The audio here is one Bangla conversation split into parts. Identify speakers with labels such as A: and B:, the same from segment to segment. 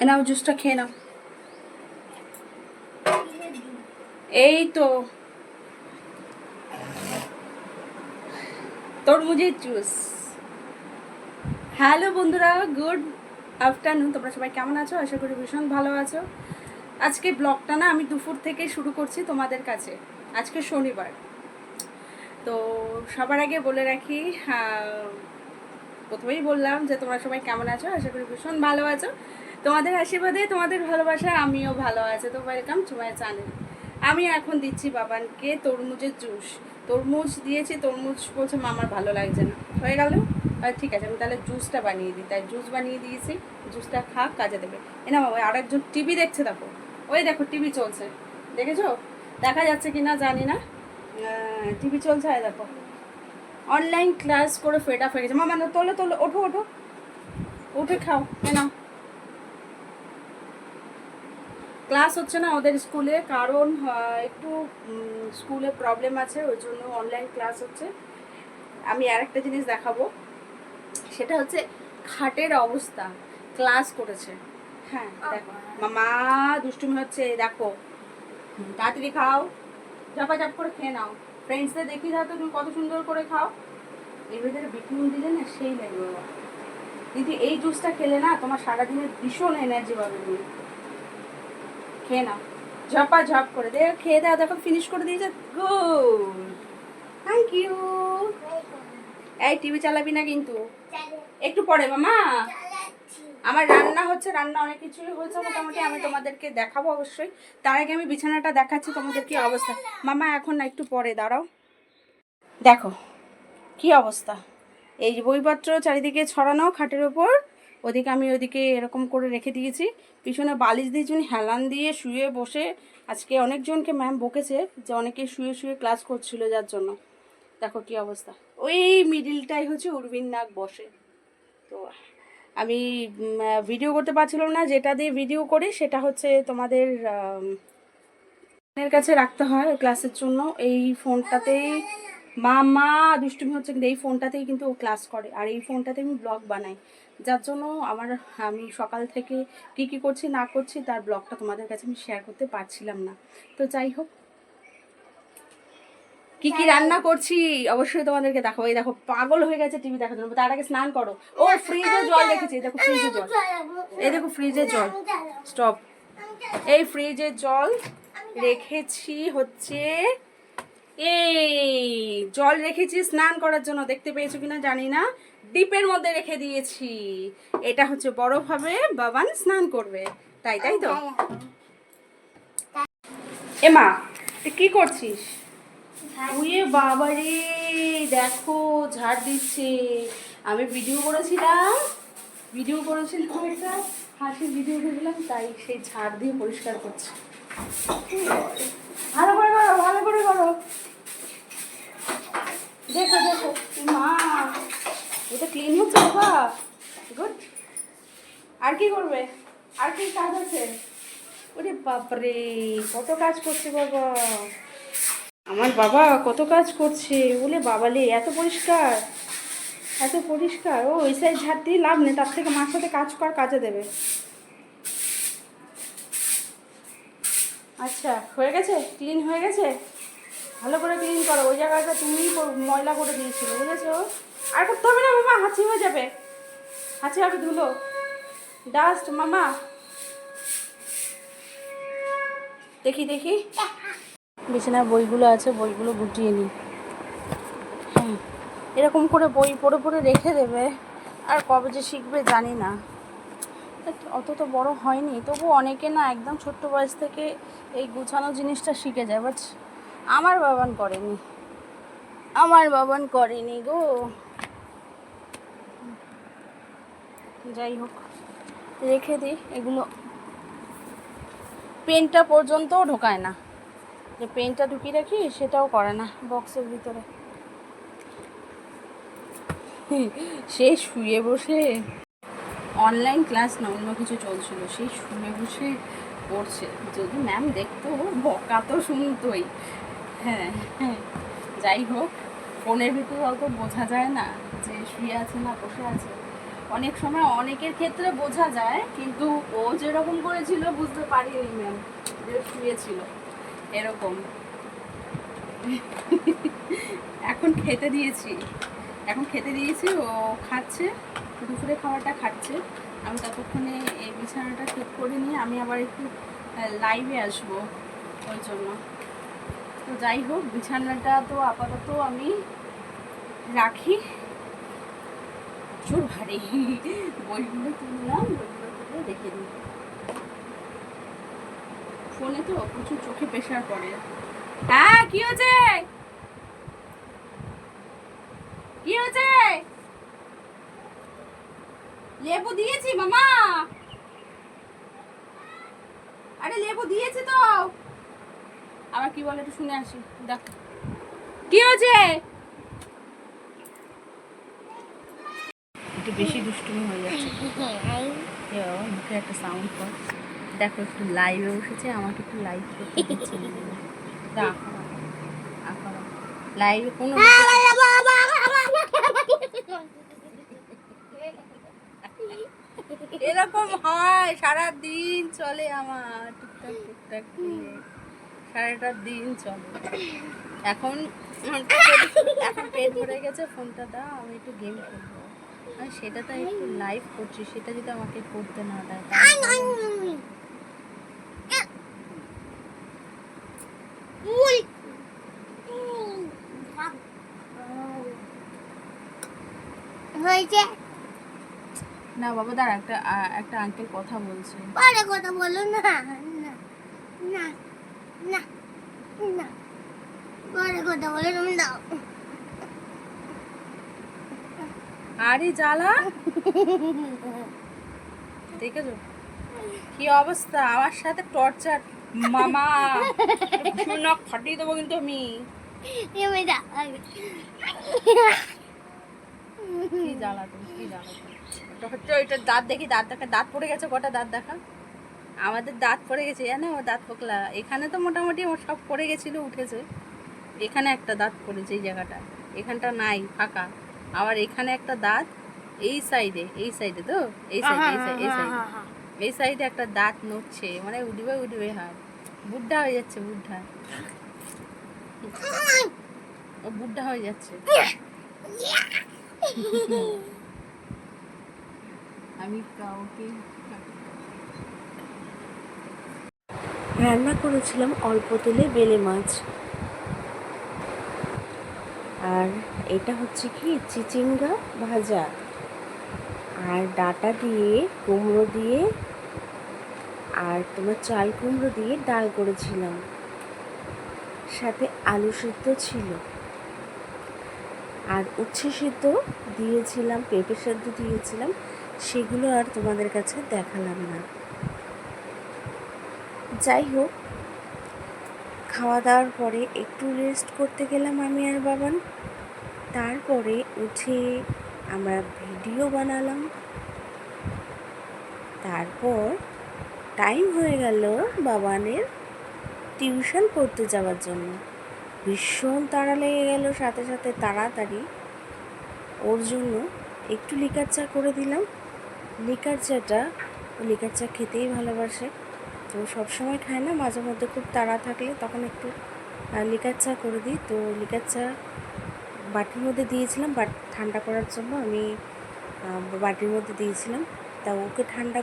A: নাও জুসটা খেয়ে নাও। এই তো তরমুজের জুস। হ্যালো বন্ধুরা, গুড আফটারনুন। তোমরা সবাই কেমন আছো? আশা করি ভীষণ ভালো আছো। আজকে ব্লগটা না আমি দুপুর থেকে শুরু করছি তোমাদের কাছে। আজকে শনিবার, তো সবার আগে বলে রাখি, প্রথমেই বললাম যে তোমরা সবাই কেমন আছো, আশা করি ভীষণ ভালো আছো। তোমাদের আশীর্বাদে, তোমাদের ভালোবাসা আমিও ভালো আছি। তো ওয়েলকাম টু মাই চ্যানেল। আমি এখন দিচ্ছি বাবানকে তরমুজের জুস। তরমুজ দিয়েছি, তরমুজ বলছে মা আমার ভালো লাগছে না। হয়ে গেল, ঠিক আছে আমি তাহলে জুসটা বানিয়ে দিই। তাই জুস বানিয়ে দিয়েছি, জুসটা খাক, কাজে দেবে। না বাবা, আরেকজন টিভি দেখছে, দেখো ওই দেখো টিভি চলছে, দেখেছো? দেখা যাচ্ছে কি না জানি না, টিভি চলছে। দেখো অনলাইন ক্লাস করে ফেড আপ হয়ে গেছে। মামা না, তোলো তোলো, ওঠো ওঠো, উঠে খাও। না ক্লাস হচ্ছে না ওদের স্কুলে, কারণ একটু স্কুলে প্রবলেম আছে, ওই জন্য অনলাইন ক্লাস হচ্ছে। আমি আর একটা জিনিস দেখাবো, সেটা হচ্ছে খাটের অবস্থা। ক্লাস করেছে, হ্যাঁ দেখো মামা দুষ্টুমি হচ্ছে, দেখো তাড়াতাড়ি খাও, ঝাপাঝাপ করে খেয়ে নাও। ফ্রেন্ডসদের দেখিয়ে দাও তো তুমি কত সুন্দর করে খাও। এর ভিতরে বিট নুন দিলে না সেই লাগবে বাবা, কিন্তু এই জুসটা খেলে না তোমার সারাদিনের ভীষণ এনার্জি পাবে। তুমি খেয়ে নাও, ঝপা ঝপ করে দে, খেয়ে দাও। দেখো ফিনিশ করে দিয়েছে, গুড, থ্যাংক ইউ। এই টিভি চালাবি না কিন্তু, একটু পরে মামা। আমার রান্না হচ্ছে, রান্না অনেক কিছুই হয়েছে মোটামুটি, আমি তোমাদেরকে দেখাবো অবশ্যই। তার আগে আমি বিছানাটা দেখাচ্ছি তোমাদের কি অবস্থা। মামা এখন না, একটু পরে দাঁড়াও। দেখো কি অবস্থা, এই যে বইপত্র চারিদিকে ছড়ানো খাটের ওপর, ওদিকে আমি ওদিকে এরকম করে রেখে দিয়েছি। পিছনে বালিশ দিয়েছি, হেলান দিয়ে শুয়ে বসে। আজকে অনেকজনকে ম্যাম বকেছে যে অনেকে শুয়ে শুয়ে ক্লাস করছিল, যার জন্য দেখো কি অবস্থা। ওই মিডিলটাই হচ্ছে উর্বিন নাক বসে। তো আমি ভিডিও করতে পারছিলাম না, যেটা দিয়ে ভিডিও করি সেটা হচ্ছে তোমাদের ফোনের কাছে রাখতে হয় ক্লাসের জন্য। এই ফোনটাতেই মা দুষ্টুমি হচ্ছে, কিন্তু এই ফোনটাতেই কিন্তু ও ক্লাস করে, আর এই ফোনটাতে আমি ব্লগ বানাই, যার জন্য আমি সকাল থেকে কি কি করছি না করছি তার ব্লগটা তোমাদের কাছে আমি শেয়ার করতে পারছিলাম না। তো যাই হোক, কি কি রান্না করছি অবশ্যই তোমাদেরকে দেখাবো। এই দেখো পাগল হয়ে গেছে টিভি দেখার জন্য। তার আগে স্নান করো। ও ফ্রিজে জল রেখেছি, দেখো ফ্রিজে জল, এই দেখো ফ্রিজে জল, স্টপ। এই ফ্রিজে জল রেখেছি হচ্ছে, এই জল রেখেছি স্নান করার জন্য, দেখতে পেয়েছো কিনা জানি না, ডিপের মধ্যে রেখে দিয়েছি। এটা হচ্ছে বরফ হবে, বাবান স্নান করবে, তাই তাই তো। এমা তুই কি করছিস? উয়ে বাবারে, দেখো ঝাড় দিচ্ছে। আমি ভিডিও করেছিলাম একটা হাসির ভিডিও করেছিলাম, তাই সেই ঝাড় দিয়ে পরিষ্কার করছে। ভালো করে করো, ভালো করে করো। দেখো দেখো মা, এটা ক্লিন হচ্ছে বাবা, গুড। আর কি করবে, আর কি কাজ আছে? ওরে বাপরে, কত কাজ করছে বাবা, আমার বাবা কত কাজ করছে। বলে বাবালে, এত পরিষ্কার, এত পরিষ্কার। ও ওই সাইড ঝাড় দিয়ে লাভ নেই, তার থেকে মার সাথে কাজ কর, কাজে দেবে। আচ্ছা হয়ে গেছে, ক্লিন হয়ে গেছে, ভালো করে ক্লিন করো। ওই জায়গাটা তুমিই ময়লা করে দিয়েছিলে, বুঝেছো? আর করতে হবে না মামা, হাঁচি হয়ে যাবে, হাঁচি হবে, ধুলো, ডাস্ট মামা। দেখি দেখি বিছানায় বইগুলো আছে, বইগুলো গুটিয়ে নিই। হ্যাঁ, এরকম করে বই পড়ে পড়ে রেখে দেবে, আর কবে যে শিখবে জানি না। অত তো বড় হয়নি, তবু অনেকে না একদম ছোট্ট বয়স থেকে এই গুছানো জিনিসটা শিখে যায়, বাট আমার বাবান করেনি, আমার বাবান করেনি গো। যাই হোক, রেখে দিই এগুলো। পেনটা পর্যন্তও ঢোকায় না, যে পেনটা ঢুকিয়ে রাখি সেটাও করে না বক্সের ভিতরে। সে শুয়ে বসে অনলাইন ক্লাস না অন্য কিছু চলছিল, সেই শুয়ে বসে পড়ছে। যদি ম্যাম দেখতো বকা তো শুনতোই। হ্যাঁ হ্যাঁ, যাই হোক, ফোনের ভিতরে অত বোঝা যায় না যে শুয়ে আছে না বসে আছে। অনেক সময় অনেকের ক্ষেত্রে বোঝা যায়, কিন্তু ও যেরকম করেছিল বুঝতে পারিনি ম্যাম, যে শুয়েছিল এরকম। এখন খেতে দিয়েছি, ও খাচ্ছে, দুপুরে খাবারটা খাচ্ছে। আমি ততক্ষণে এই বিছানাটা ঠিক করে নিয়ে আমি আবার একটু লাইভে আসবো ওই জন্য। তো যাই হোক, বিছানাটা তো আপাতত আমি রাখি, প্রচুর ভারী। বইগুলো তুললাম, বইগুলো তুলে রেখে দিই। ফোনে তো প্রচুর চোখে প্রেশার পড়ে। হ্যাঁ, কি হয়েছে? কি হয়েছে? লেবু দিয়েছি মামা, আরে লেবু দিয়েছি তো। আবার কি বলে একটু শুনে আসি, দেখ কি হয়েছে। একটু বেশি দুষ্টুমি হয়ে যাচ্ছে, মুখে একটা সাউন্ড কর। দেখো একটু লাইভে বসেছে, আমাকে একটু লাইভ করতে দিচ্ছে না। লাইভে কোনো এরকম হয়, সারা দিন চলে আমার টুকটাক টুকটাক দিয়ে, সারাটা দিন চলে। এখন এখন পেট ভরে গেছে, ফোনটা দাও, আমি একটু গেম খেলবো। আমি সেটা তো একটু লাইভ করছি, সেটা যদি আমাকে করতে না দেয় হয়েছে না। বাবা দাঁড়া, একটা আঙ্কেল কথা বলছে, পরে কথা বলো না। না না না না, পরে কথা বলে তুমি দাও। আরে জ্বালা, দেখেছো কি অবস্থা, আমার সাথে টর্চার। মামা নখ ফাটিয়ে দেবো কিন্তু আমি। কি জ্বালা তুমি, কি জ্বালা তুমি। ওইটা দাঁত দেখি, দাঁত দেখা, দাঁত পড়ে গেছে, কটা দাঁত দেখা। আমাদের দাঁত পড়ে গেছে জানো, দাঁত পোকলা। এখানে তো মোটামুটি আমার সব পড়ে গেছিল, উঠেছে। এখানে একটা দাঁত পড়েছে, এই জায়গাটা, এখানটা নাই, ফাঁকা। আবার এখানে একটা দাঁত, এই সাইডে তো, এই সাইডে এই সাইডে একটা দাঁত নড়ছে, মানে উঠবে হয়। বুদ্ধা হয়ে যাচ্ছে, ও বুদ্ধা হয়ে যাচ্ছে। আমি কাউকে
B: রান্না করেছিলাম অল্প তেলে বেলে মাছ, আর এটা হচ্ছে কি চিচিঙ্গা ভাজা, আর ডাটা দিয়ে, কুমড়ো দিয়ে, আর তোমার চাল কুমড়ো দিয়ে ডাল করেছিলাম, সাথে আলু সিদ্ধ ছিল, আর উচ্ছে সিদ্ধ দিয়েছিলাম, পেঁপে সিদ্ধ দিয়েছিলাম। সেগুলো আর তোমাদের কাছে দেখালাম না। যাই হোক, খাওয়া দাওয়ার পরে একটু রেস্ট করতে গেলাম আমি আর বাবান। তারপরে উঠে আমরা ভিডিও বানালাম। তারপর টাইম হয়ে গেল বাবানের টিউশন পড়তে যাওয়ার জন্য। ভীষণ তাড়া লেগে গেল, সাথে সাথে তাড়াতাড়ি ওর জন্য একটু লিকার চা করে দিলাম। লিকার চা খেতেই ভালোবাসে, তো সবসময় খায় না, মাঝে মধ্যে খুব তাড়া থাকলে তখন একটু লিকার চা করে দিই। তো লিকার চা বাটির মধ্যে দিয়েছিলাম, ঠান্ডা করার জন্য আমি বাটির মধ্যে দিয়েছিলাম। তা ওকে ঠান্ডা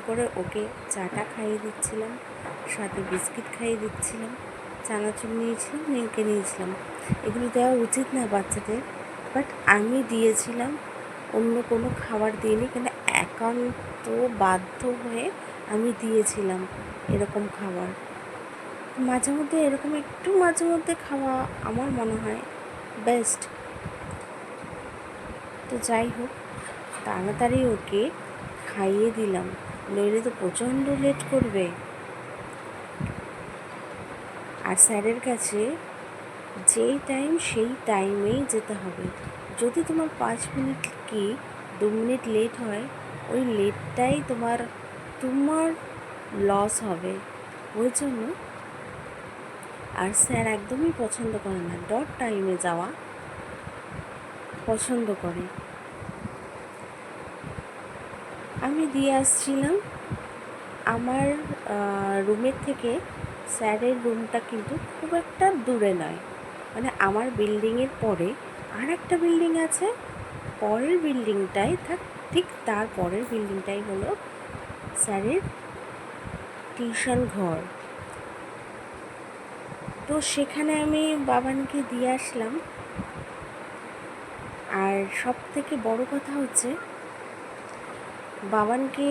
B: করে ওকে চাটা খাইয়ে দিচ্ছিলাম, সাথে বিস্কিট খাইয়ে দিচ্ছিলাম, চানাচুর নিয়েছিলাম, নিমকে নিয়েছিলাম। এগুলো দেওয়া উচিত না বাচ্চাদের, বাট আমি দিয়েছিলাম, অন্য কোনো খাবার দিইনি, কিন্তু একান্ত বাধ্য হয়ে আমি দিয়েছিলাম এরকম খাবার। মাঝে মধ্যে এরকম একটু মাঝে মধ্যে খাওয়া আমার মনে হয় বেস্ট। তো যাই হোক, তাড়াতাড়ি ওকে খাইয়ে দিলাম, নইলে তো প্রচণ্ড লেট করবে। আর স্যারের কাছে যেই টাইম সেই টাইমেই যেতে হবে। যদি তোমার 5 মিনিট কি 2 মিনিট লেট হয়, ওই লেটটাই তোমার লস হবে। ওই জন্য, আর স্যার একদমই পছন্দ করে না, ডট টাইমে যাওয়া পছন্দ করে। আমি দিয়ে আসছিলাম। আমার রুমের থেকে স্যারের রুমটা কিন্তু খুব একটা দূরে নয়, মানে আমার বিল্ডিংয়ের পরে আর একটা বিল্ডিং আছে, পরের বিল্ডিংটাই ঠিক তার পরের বিল্ডিংটাই হলো স্যারের টিউশন ঘর। তো সেখানে আমি বাবানকে দিয়ে আসলাম। আর সব থেকে বড় কথা হচ্ছে বাবানকে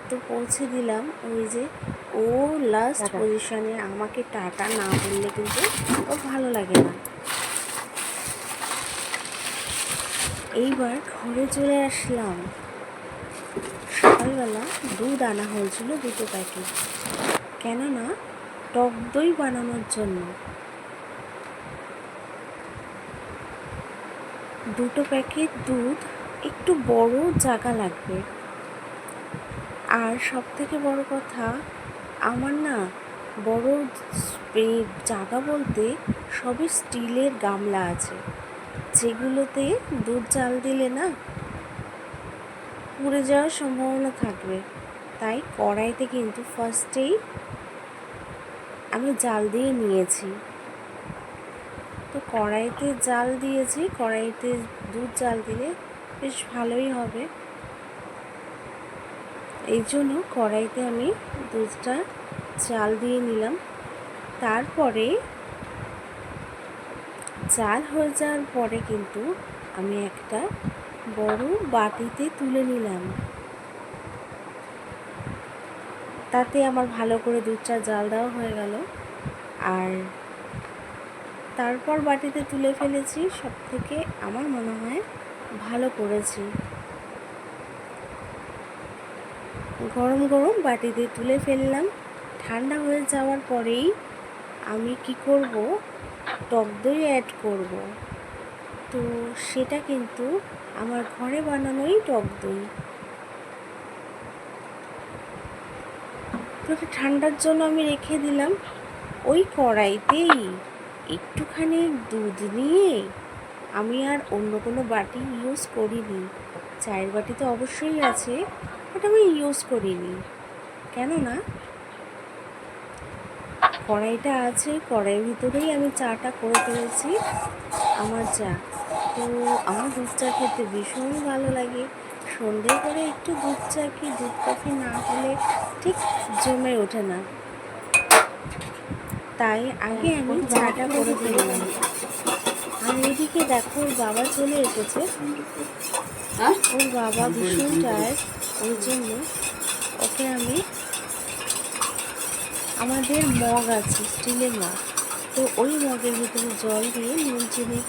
B: তো পৌঁছে দিলাম, ওই যে ও লাস্ট পজিশনে, আমাকে টাটা না বললে কিন্তু ওর ভালো লাগে না। এইবার ঘরে চলে আসলাম। সকালবেলা দুধ আনা হয়েছিল 2 প্যাকেট, কেননা টক দই বানানোর জন্য। 2 প্যাকেট দুধ, একটু বড় জায়গা লাগবে। আর সব থেকে বড় কথা, আমার না বড় জায়গা বলতে সবই স্টিলের গামলা আছে, যেগুলোতে দুধ জাল দিলে না পুড়ে যাওয়ার সম্ভাবনা থাকবে। তাই কড়াইতে কিন্তু ফার্স্টেই আমি জাল দিয়ে নিয়েছি। তো কড়াইতে জাল দিয়েছি, কড়াইতে দুধ জাল দিলে বেশ ভালোই হবে। এই জন্য কড়াইতে আমি দুধটা জাল দিয়ে নিলাম। তারপরে জাল হয়ে যাওয়ার পরে কিন্তু আমি একটা বড় বাটিতে তুলে নিলাম। তাতে আমার ভালো করে দুধটা জাল দেওয়া হয়ে গেল। আর তারপর বাটিতে তুলে ফেলেছি, সব থেকে আমার মনে হয় ভালো করেছি। গরম গরম বাটিতে তুলে ফেললাম। ঠান্ডা হয়ে যাওয়ার পরেই আমি কি করব, টক দই অ্যাড করব। তো সেটা কিন্তু আমার ঘরে বানানোই টক দই। তো ঠান্ডার জন্য আমি রেখে দিলাম। ওই কড়াইতেই একটুখানি দুধ নিয়ে, আমি আর অন্য কোনো বাটি ইউজ করিনি, চায়ের বাটি তো অবশ্যই আছে, বাট আমি ইউজ করিনি, কেননা কড়াইটা আছে, কড়াইয়ের ভিতরেই আমি চাটা করে ফেলেছি আমার চা। তো আমার দুধ চা খেতে ভীষণ ভালো লাগে। সন্ধ্যে করে একটু দুধ চা কি দুধ কফি না হলে ঠিক জমে ওঠে না। তাই আগে আমি চাটা করে ফেললাম। আর এদিকে দেখো, ওর বাবা চলে এসেছে। ওর বাবা ভীষণ টায়ার্ড, ওই জন্য ওকে আমি, আমাদের মগ আছে স্টিলের মগ, তো ওই মগের ভিতরে জল দিয়ে নুন চিনি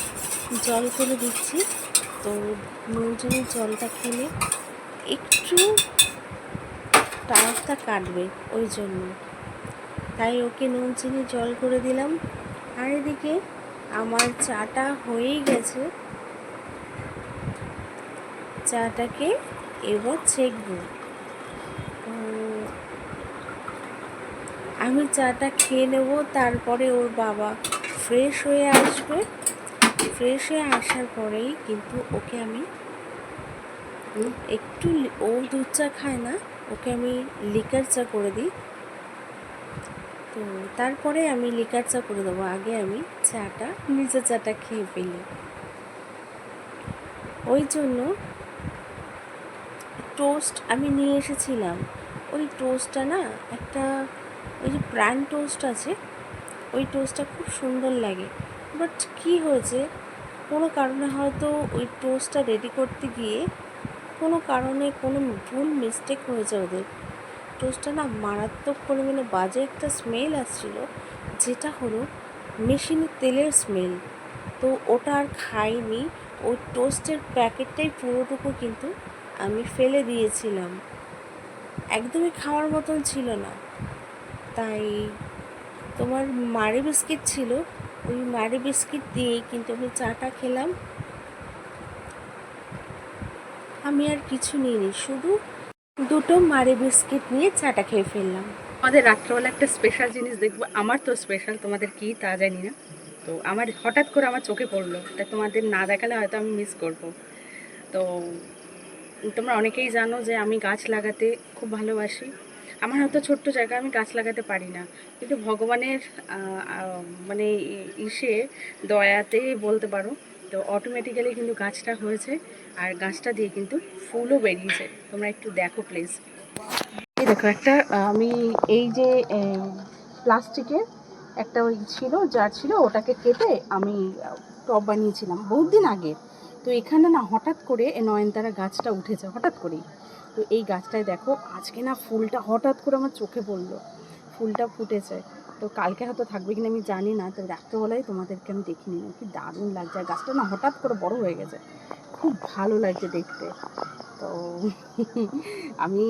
B: জল করে দিচ্ছি। তো নুন চিনির জলটা খেলে একটু টায়ারটা কাটবে, ওই জন্য তাই ওকে নুন চিনি জল করে দিলাম। আর এদিকে আমার চাটা হয়েই গেছে, চাটাকে এবার ছেঁকবো। আমি চাটা খেয়ে নেব, তারপরে ওর বাবা ফ্রেশ হয়ে আসবে। ফ্রেশ হয়ে আসার পরেই কিন্তু ওকে আমি একটু, ও দুধ চা খায় না, ওকে আমি লিকার চা করে দিই। তো তারপরে আমি লিকার চা করে দেবো, আগে আমি চাটা, নিজের চাটা খেয়ে ফেলি। ওই জন্য টোস্ট আমি নিয়ে এসেছিলাম। ওই টোস্টটা না, একটা ওই যে প্রাণ টোস্ট আছে, ওই টোস্টটা খুব সুন্দর লাগে। বাট কী হয়েছে, কোনো কারণে হয়তো ওই টোস্টটা রেডি করতে গিয়ে কোনো কারণে কোনো ভুল মিস্টেক হয়েছে ওদের। টোস্টটা না মারাত্মক পরিমাণে বাজে একটা স্মেল আসছিল, যেটা হলো মেশিনের তেলের স্মেল। তো ওটা আর খাইনি, ওই টোস্টের প্যাকেটটাই পুরোটুকু কিন্তু আমি ফেলে দিয়েছিলাম, একদমই খাওয়ার মতন ছিল না। তাই তোমার মারি বিস্কিট ছিল, ওই মারি বিস্কিট দিয়েই কিন্তু আমি চাটা খেলাম। আমি আর কিছু নিইনি, শুধু 2টো মারি বিস্কিট নিয়ে চাটা খেয়ে ফেললাম।
A: আমাদের রাত্রেবেলা একটা স্পেশাল জিনিস দেখবো, আমার তো স্পেশাল, তোমাদের কি তা জানি না। তো আমার হঠাৎ করে আমার চোখে পড়লো, তা তোমাদের না দেখালে হয়তো আমি মিস করব। তো তোমরা অনেকেই জানো যে আমি গাছ লাগাতে খুব ভালোবাসি। আমার হয়তো ছোট্ট জায়গা, আমি গাছ লাগাতে পারি না, কিন্তু ভগবানের মানে ইসে দয়াতে বলতে পারো, তো অটোমেটিক্যালি কিন্তু গাছটা হয়েছে, আর গাছটা দিয়ে কিন্তু ফুলও বেরিয়েছে। তোমরা একটু দেখো প্লিজ। এই দেখো একটা আমি এই যে প্লাস্টিকের একটা ওই ছিল, জার ছিল, ওটাকে কেটে আমি টব বানিয়েছিলাম বহুত দিন আগে। তো এখানে না হঠাৎ করে এই নয়নতারা গাছটা উঠেছে হঠাৎ করেই। তো এই গাছটায় দেখো আজকে না ফুলটা হঠাৎ করে আমার চোখে পড়লো, ফুলটা ফুটেছে। তো কালকে হয়তো থাকবে কিনা আমি জানি না, তো রাত্রেবেলায় তোমাদেরকে আমি দেখে নিলাম, কি দারুণ লাগছে। আর গাছটা না হঠাৎ করে বড় হয়ে গেছে, খুব ভালো লাগছে দেখতে। তো আমি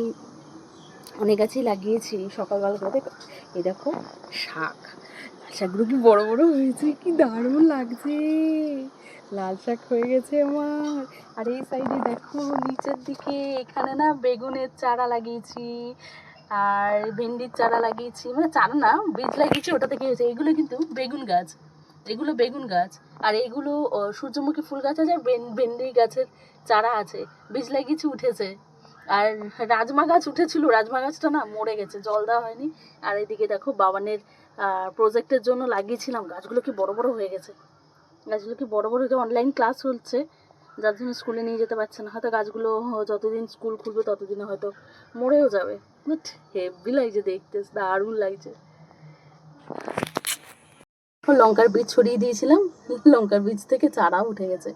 A: অনেক গাছই লাগিয়েছি সকালবেলা করে। দেখো এই দেখো শাক, লাল শাকগুলো কি বড় বড় হয়েছে, কি দারুণ লাগছে। লাল শাক হয়ে গেছে আমার। আর এই সাইডে দেখো নিচের দিকে এখানে না বেগুনের চারা লাগিয়েছি, আর ভেন্ডির চারা লাগিয়েছি, মানে চারা না বীজ লাগিয়েছি, ওটা থেকে হয়েছে। এগুলো কিন্তু বেগুন গাছ, এগুলো বেগুন গাছ। আর এগুলো সূর্যমুখী ফুল গাছ আছে, ভেন্ডি গাছের চারা আছে, বীজ লাগিয়েছি, উঠেছে। আর রাজমা গাছ উঠেছিল, রাজমা গাছটা না মরে গেছে, জল দেওয়া হয়নি। আর এদিকে দেখো বাবানের প্রজেক্টের জন্য লাগিয়েছিলাম, গাছগুলো কি বড় বড় হয়ে গেছে, গাছগুলো কি বড় বড় হয়ে গেছে। অনলাইন ক্লাস চলছে, যার জন্য স্কুলে নিয়ে যেতে পারছে না, হয়তো গাছগুলো যতদিন স্কুল খুলবে ততদিনে হয়তো মরেও যাবে। বাট হেভি লাগছে দেখতে, দারুণ লাগছে। লঙ্কার বীজ ছড়িয়ে দিয়েছিলাম, লঙ্কার বীজ থেকে চারা উঠে গেছে,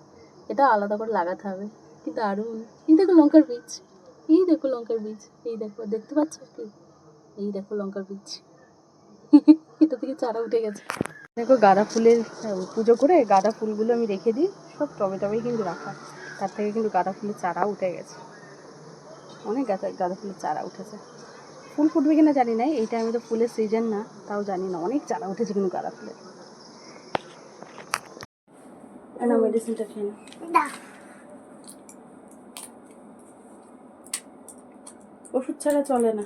A: এটা আলাদা করে লাগাতে হবে। কি দারুণ। এই দেখো লঙ্কার বীজ, এই দেখো লঙ্কার বীজ, এই দেখো, দেখতে পাচ্ছ কি, এই দেখো লঙ্কার বীজ, এটা থেকে চারা উঠে গেছে। দেখো গাঁদা ফুলের পুজো করে গাঁদা ফুলগুলো আমি রেখে দিই, সব টবে টবেই কিন্তু রাখা, তার থেকে কিন্তু গাঁদা ফুলের চারা উঠে গেছে, অনেক গাঁদা ফুলের চারা উঠেছে। ফুল ফুটবে কিনা জানি না, এই টাইমে তো ফুলের সিজন না, তাও জানি না, অনেক চারা উঠেছে কিন্তু গাঁদা ফুলের। না মেডিসিনটা খেয়ে না, ওষুধ ছাড়া চলে না।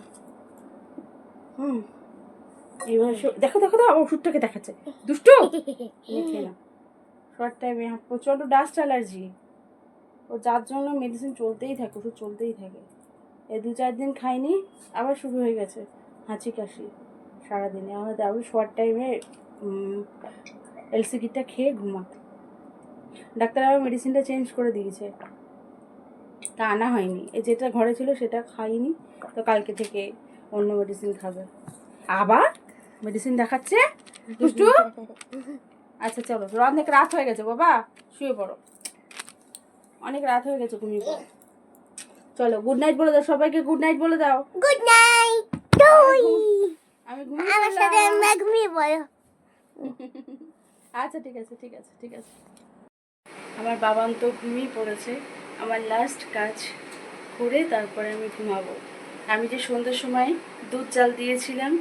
A: এবার দেখো দেখো তো ওষুধটাকে দেখাচ্ছে, দুষ্টু খেয়ে না। শর্ট টাইমে প্রচণ্ড ডাস্ট অ্যালার্জি, ও যার জন্য মেডিসিন চলতেই থাকে, ওষুধ চলতেই থাকে। এই 2-4 দিন খাইনি, আবার শুরু হয়ে গেছে হাঁচি কাশি সারাদিনে। আমাদের আবার শর্ট টাইমে এলসিকিটা খেয়ে ঘুমাতে, ডাক্তার আবার মেডিসিনটা চেঞ্জ করে দিয়েছে, তা আনা হয়নি। এই যেটা ঘরে ছিল সেটা খাইনি, তো কালকে থেকে অন্য মেডিসিন খাবে। আবার মেডিসিন দেখাচ্ছে দুষ্টু। আচ্ছা চলো, অনেক রাত হয়ে গেছে বাবা, শুয়ে পড়ো, অনেক রাত হয়ে গেছে, ঘুমিয়ে পড়ো। চলো গুড নাইট বলে দাও সবাইকে, গুড নাইট বলে দাও।
C: Good night.
A: আমি
C: আমার সাথে ঘুমিয়ে পড়ো।
A: আচ্ছা ঠিক আছে ঠিক আছে ঠিক আছে। আমার বাবান তো ঘুমিয়ে পড়েছে, আমার লাস্ট কাজ করে তারপরে আমি ঘুমাবো। আমি যে সন্ধ্যের সময় দুধ জাল দিয়েছিলাম,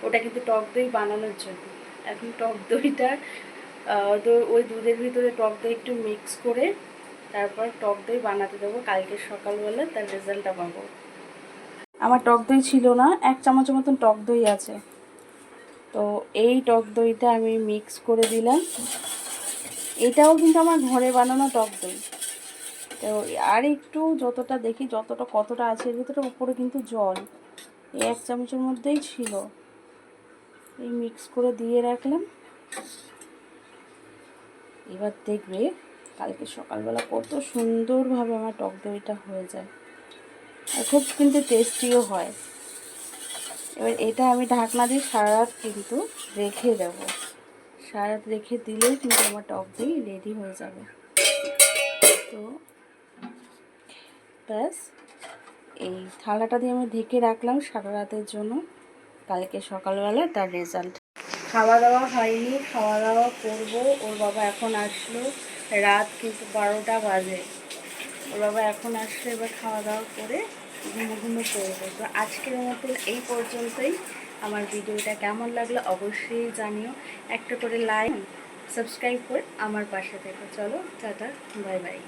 A: ওটা কিন্তু টক দই বানানোর জন্য। এখন টক দইটা ওই দুধের ভিতরে টক দই একটু মিক্স করে তারপর টক দই বানাতে দেবো, কালকে সকালবেলা তার রেজাল্টটা পাবো। আমার টক দই ছিল না, 1 চামচের মতন টক দই আছে, তো এই টক দইটা আমি মিক্স করে দিলাম। এটাও কিন্তু আমার ঘরে বানানো টক দই। তো আর একটু যতটা দেখি, যতটা কতটা আছে এর ভিতরে, উপরে কিন্তু জল, এই 1 চামচের মধ্যেই ছিল, এই মিক্স করে দিয়ে রাখলাম। এবার দেখবে কালকে সকালবেলা কত সুন্দরভাবে আমার টক দইটা হয়ে যায়, আর খুব কিন্তু টেস্টিও হয়। এবার এটা আমি ঢাকনা দিয়ে সারা রাত কিন্তু রেখে দেবো, সারা রাত রেখে দিলেই কিন্তু আমার টক দই রেডি হয়ে যাবে। তো ব্যাস, এই থালাটা দিয়ে আমি ঢেকে রাখলাম সারা রাতের জন্য, কালকে সকালবেলা তার রেজাল্ট। খাওয়া দাওয়া হয়নি, খাওয়া দাওয়া করবো। ওর বাবা এখন আসলো, রাত কিন্তু 12টা বাজে, ওর বাবা এখন আসলে এবার খাওয়া দাওয়া করে ঘুমো করবো। তো আজকের মতন এই পর্যন্তই। আমার ভিডিওটা কেমন লাগলো অবশ্যই জানিও, একটা করে লাইক সাবস্ক্রাইব করে আমার পাশে থেকো। চলো টাটা, বাই বাই।